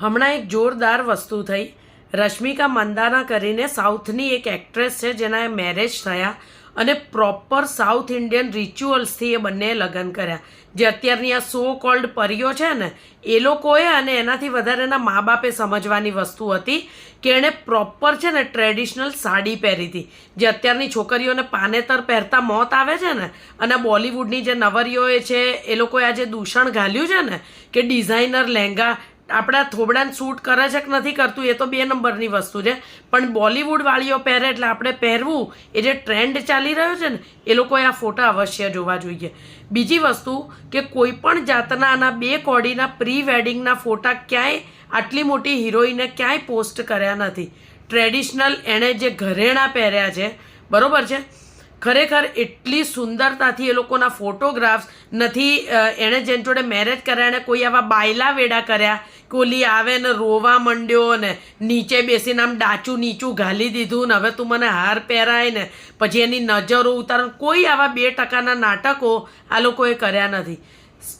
હમણાં એક જોરદાર વસ્તુ થઈ. રશ્મિકા મંદાના કરીને સાઉથની એક એક્ટ્રેસ છે જેના મેરેજ થયા અને પ્રોપર સાઉથ ઇન્ડિયન રિચ્યુઅલ્સથી એ બંને લગ્ન કર્યા. જે અત્યારની આ સો કોલ્ડ પરીઓ છે ને એ લોકોએ અને એનાથી વધારે એના મા બાપે સમજવાની વસ્તુ હતી કે એણે પ્રોપર છે ને ટ્રેડિશનલ સાડી પહેરી હતી. જે અત્યારની છોકરીઓને પાનેતર પહેરતા મોત આવે છે ને, અને બોલિવૂડની જે નવરીઓએ છે એ લોકોએ આજે દૂષણ ઘાલ્યું છે ને કે ડિઝાઇનર લહેંગા આપણા થોબડાને સૂટ કરે છે કે નથી કરતું એ તો 2 નંબરની વસ્તુ છે, પણ બોલિવૂડવાળીઓ પહેરે એટલે આપણે પહેરવું એ જે ટ્રેન્ડ ચાલી રહ્યો છે ને એ લોકોએ આ ફોટા અવશ્ય જોવા જોઈએ. બીજી વસ્તુ કે કોઈ પણ જાતના આના 2 કોડીના પ્રી વેડિંગના ફોટા ક્યાંય આટલી મોટી હિરોઈને ક્યાંય પોસ્ટ કર્યા નથી. ટ્રેડિશનલ એણે જે ઘરેણાં પહેર્યા છે બરાબર છે, ખરેખર એટલી સુંદરતાથી એ લોકોના ફોટોગ્રાફ્સ નથી. એણે જેની જોડે મેરેજ કર્યા એણે કોઈ આવા બાયલા વેડા કર્યા કે ઓલી આવે ને રોવા માંડ્યો ને નીચે બેસીને આમ ડાચું નીચું ઘાલી દીધું ને હવે તું મને હાર પહેરાય ને પછી એની નજરો ઉતાર, કોઈ આવા 2% નાટકો આ લોકોએ કર્યા નથી.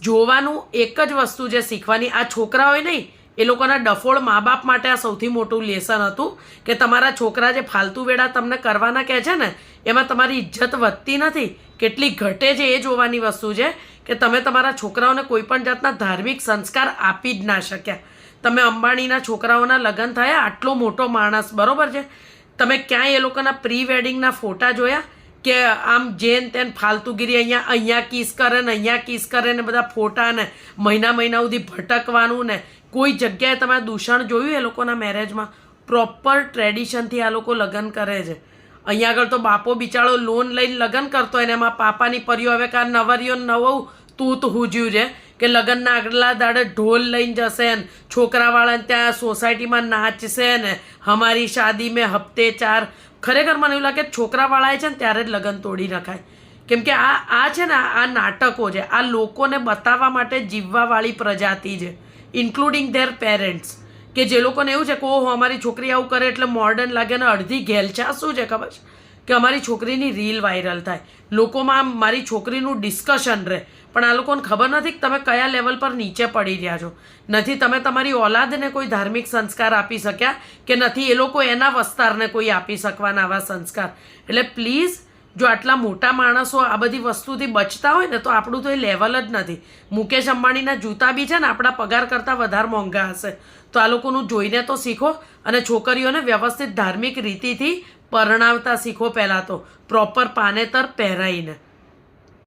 જોવાનું એક જ વસ્તુ છે શીખવાની. આ છોકરાઓએ નહીં, એ લોકોના ડફોળ મા બાપ માટે આ સૌથી મોટું લેસન હતું કે તમારા છોકરા જે ફાલતુ વેડા તમને કરવાના કહે છે ને એમાં તમારી ઇજ્જત વધતી નથી, કેટલી ઘટે છે એ જોવાની વસ્તુ છે કે તમે તમારા છોકરાઓને કોઈ પણ જાતના ધાર્મિક સંસ્કાર આપી જ ના શક્યા. તમે અંબાણીના છોકરાઓના લગ્ન થયા, આટલો મોટો માણસ બરાબર છે, તમે ક્યાંય એ લોકોના પ્રી વેડિંગના ફોટા જોયા કે આમ જેન તેન ફાલતુગીરી અહીંયા કિસ કરે ને અહીંયા કિસ કરે ને બધા ફોટા ને મહિના સુધી ભટકવાનું ને કોઈ જગ્યાએ તમે દૂષણ જોયું એ લોકોના મેરેજમાં? પ્રોપર ટ્રેડિશનથી આ લોકો લગ્ન કરે છે. અહીંયા આગળ તો બાપો બિચારો લોન લઈને લગ્ન કરતો હોય ને એમાં પાપાની પરીઓ હવે કાર નવરીઓ નવું તૂત હુજ્યું છે કે લગ્નના આગલા દાડે ઢોલ લઈને જશે ને છોકરાવાળાને ત્યાં સોસાયટીમાં નાચશે ને હમારી શાદી મેં હપ્તે 4. ખરેખર મને એવું લાગે છોકરાવાળાએ છે ને ત્યારે જ લગ્ન તોડી નખાય. કેમ કે આ છે ને આ નાટકો છે, આ લોકોને બતાવવા માટે જીવવાવાળી પ્રજાતિ છે, ઇન્ક્લુડિંગ ધેર પેરેન્ટ્સ, કે જે લોકોને એવું છે કે ઓહો અમારી છોકરી આવું કરે એટલે મોડર્ન લાગે. ને અડધી ઘેલછા શું છે ખબર છે કે અમારી છોકરીની રીલ વાયરલ થાય, લોકોમાં મારી છોકરીનું ડિસ્કશન રહે, પણ આ લોકોને ખબર નથી કે તમે કયા લેવલ પર નીચે પડી રહ્યા છો. નથી તમે તમારી ઓલાદને કોઈ ધાર્મિક સંસ્કાર આપી શક્યા કે નથી એ લોકો એના વસ્તારને કોઈ આપી શકવાના આવા સંસ્કાર. એટલે પ્લીઝ જો આટલા મોટા માણસો આ બધી વસ્તુથી બચતા હોય ને તો આપણું તો એ લેવલ જ નથી. મુકેશ અંબાણીના જૂતા બી છે ને આપણા પગાર કરતાં વધારે મોંઘા હશે. તો આ લોકોનું જોઈને તો શીખો અને છોકરીઓને વ્યવસ્થિત ધાર્મિક રીતિથી પરણાવતા શીખો. પહેલાં તો પ્રોપર પાનેતર પહેરાઈને.